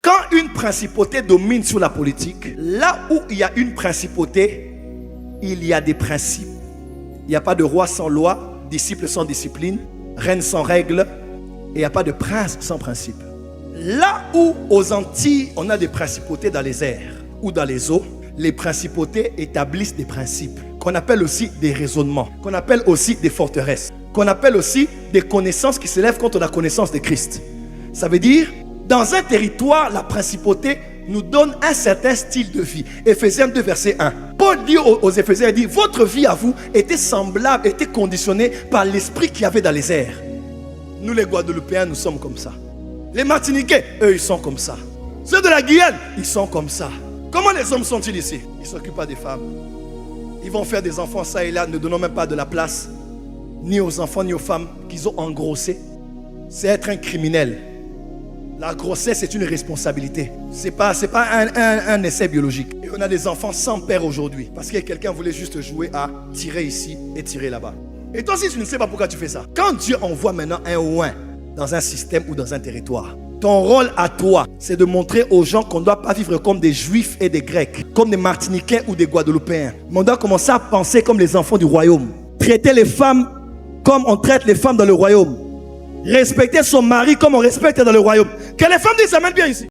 Quand une principauté domine sur la politique, là où il y a une principauté, il y a des principes. Il n'y a pas de roi sans loi, disciple sans discipline, reine sans règles, et il n'y a pas de prince sans principe. Là où aux Antilles, on a des principautés dans les airs ou dans les eaux, les principautés établissent des principes, qu'on appelle aussi des raisonnements, qu'on appelle aussi des forteresses, qu'on appelle aussi des connaissances qui s'élèvent contre la connaissance de Christ. Ça veut dire, dans un territoire, la principauté nous donne un certain style de vie. Éphésiens 2, verset 1. Paul dit aux Éphésiens, il dit, votre vie à vous était semblable, était conditionnée par l'esprit qu'il y avait dans les airs. Nous les Guadeloupéens, nous sommes comme ça. Les Martiniquais, eux, ils sont comme ça. Ceux de la Guyane, ils sont comme ça. Comment les hommes sont-ils ici? Ils ne s'occupent pas des femmes. Ils vont faire des enfants ça et là, ne donnant même pas de la place, ni aux enfants, ni aux femmes qu'ils ont engrossés. C'est être un criminel. La grossesse, c'est une responsabilité. Ce n'est pas un essai biologique. Et on a des enfants sans père aujourd'hui. Parce que quelqu'un voulait juste jouer à tirer ici et tirer là-bas. Et toi aussi, tu ne sais pas pourquoi tu fais ça. Quand Dieu envoie maintenant un oin dans un système ou dans un territoire, ton rôle à toi, c'est de montrer aux gens qu'on ne doit pas vivre comme des Juifs et des Grecs, comme des Martiniquais ou des Guadeloupéens. Mais on doit commencer à penser comme les enfants du royaume. Traiter les femmes comme on traite les femmes dans le royaume. Respecter son mari comme on respecte dans le royaume. Que les femmes disent amen bien ici.